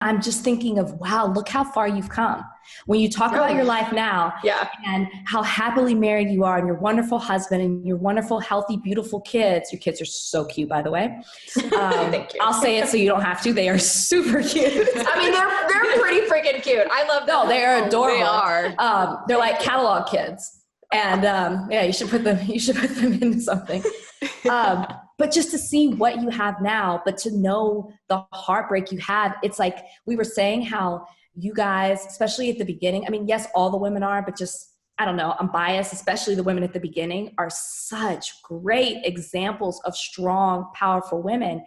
I'm just thinking of, wow, look how far you've come. When you talk about your life now and how happily married you are and your wonderful husband and your wonderful, healthy, beautiful kids. Your kids are so cute, by the way. Thank you. I'll say it so you don't have to. They are super cute. I mean, they're pretty freaking cute. I love them. No, they are adorable. They are. They're like catalog kids. And yeah, you should put them into something. But just to see what you have now, but to know the heartbreak you have, it's like we were saying how you guys, especially at the beginning, I mean, yes, all the women are, but just, I don't know, I'm biased, especially the women at the beginning are such great examples of strong, powerful women.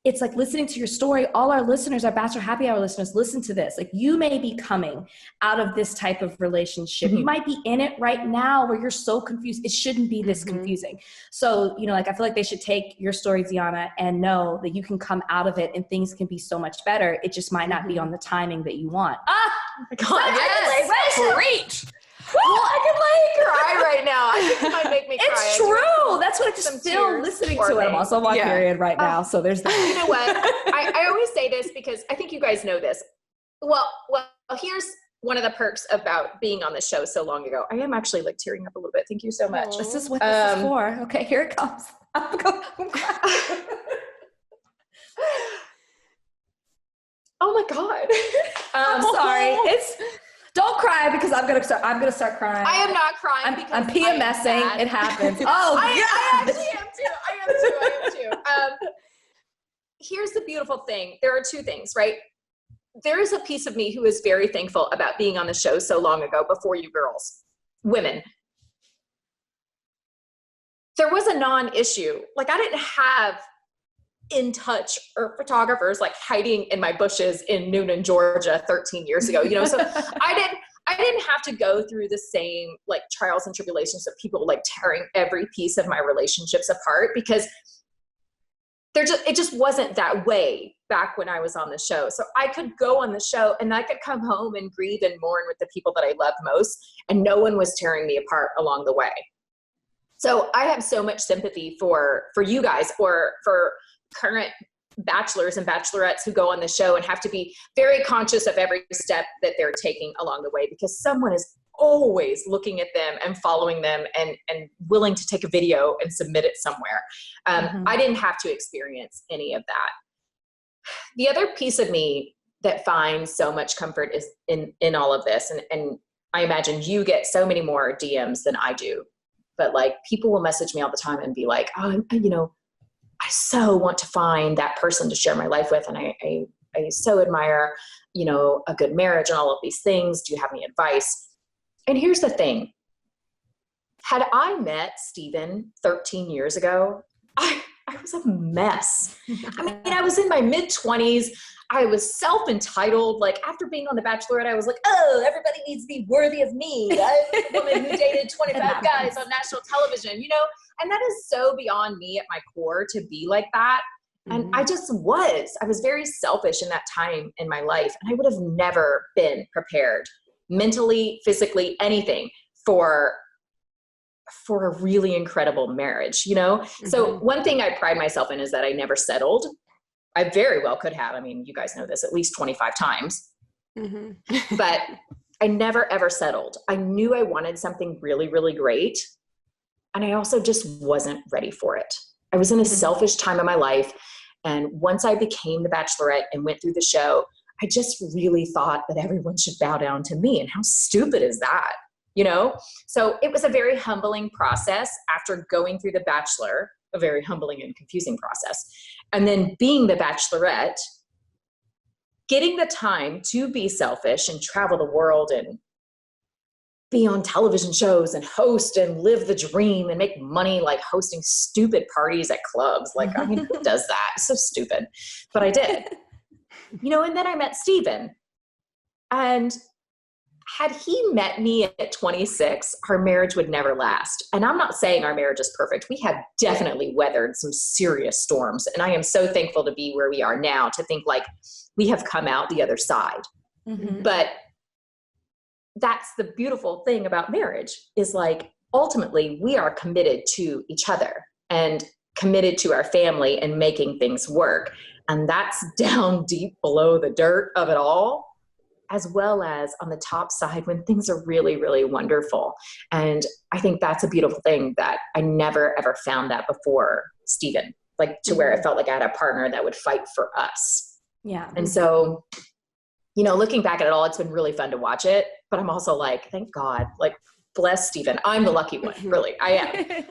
It's like listening to your story. All our listeners, our Bachelor Happy Hour listeners, listen to this. Like you may be coming out of this type of relationship. You might be in it right now where you're so confused. It shouldn't be this confusing. So, you know, like I feel like they should take your story, DeAnna, and know that you can come out of it and things can be so much better. It just might not be on the timing that you want. Oh my God, yes, preach. Well, I could cry right now. I think it might make me cry. It's true. That's what I just feel listening to it. I'm also on period right now, so there's that. You know what? I always say this because I think you guys know this. Well, here's one of the perks about being on the show so long ago. I am actually like tearing up a little bit. Thank you so much. This is what this is for. Okay, here it comes. Oh my God. I'm sorry. Don't cry because I'm gonna start crying. I am not crying because I'm PMSing. It happens. Oh, I actually am too. Here's the beautiful thing. There are two things, right? There is a piece of me who is very thankful about being on the show so long ago before you girls, women. There was a non-issue. Like I didn't have In Touch or photographers like hiding in my bushes in Noonan, Georgia 13 years ago, you know, so I didn't have to go through the same like trials and tribulations of people like tearing every piece of my relationships apart because it just wasn't that way back when I was on the show. So I could go on the show and I could come home and grieve and mourn with the people that I loved most and no one was tearing me apart along the way. So I have so much sympathy for you guys or for current bachelors and bachelorettes who go on the show and have to be very conscious of every step that they're taking along the way because someone is always looking at them and following them and willing to take a video and submit it somewhere. I didn't have to experience any of that. The other piece of me that finds so much comfort is in all of this. And I imagine you get so many more DMs than I do, but like people will message me all the time and be like, oh, you know, I so want to find that person to share my life with. And I so admire, you know, a good marriage and all of these things. Do you have any advice? And here's the thing. Had I met Stephen 13 years ago, I was a mess. I mean, I was in my mid-20s. I was self-entitled. Like after being on The Bachelorette, I was like, oh, everybody needs to be worthy of me. I'm the woman who dated 25 guys on national television, you know? And that is so beyond me at my core to be like that. And I was very selfish in that time in my life. And I would have never been prepared mentally, physically, anything for a really incredible marriage, you know? So one thing I pride myself in is that I never settled. I very well could have. I mean, you guys know this at least 25 times, but I never, ever settled. I knew I wanted something really, really great. And I also just wasn't ready for it. I was in a selfish time of my life. And once I became the Bachelorette and went through the show, I just really thought that everyone should bow down to me. And how stupid is that? You know? So it was a very humbling process after going through The Bachelor, a very humbling and confusing process. And then being the Bachelorette, getting the time to be selfish and travel the world and be on television shows and host and live the dream and make money like hosting stupid parties at clubs. Like, I mean, who does that? It's so stupid. But I did. You know, and then I met Stephen. And had he met me at 26, our marriage would never last. And I'm not saying our marriage is perfect. We have definitely weathered some serious storms. And I am so thankful to be where we are now, to think like we have come out the other side. But that's the beautiful thing about marriage is like, ultimately we are committed to each other and committed to our family and making things work. And that's down deep below the dirt of it all, as well as on the top side when things are really, really wonderful. And I think that's a beautiful thing that I never, ever found that before Stephen, like to where it felt like I had a partner that would fight for us. Yeah. And so, you know, looking back at it all, it's been really fun to watch it, but I'm also like, thank God, like bless Stephen. I'm the lucky one, really. I am.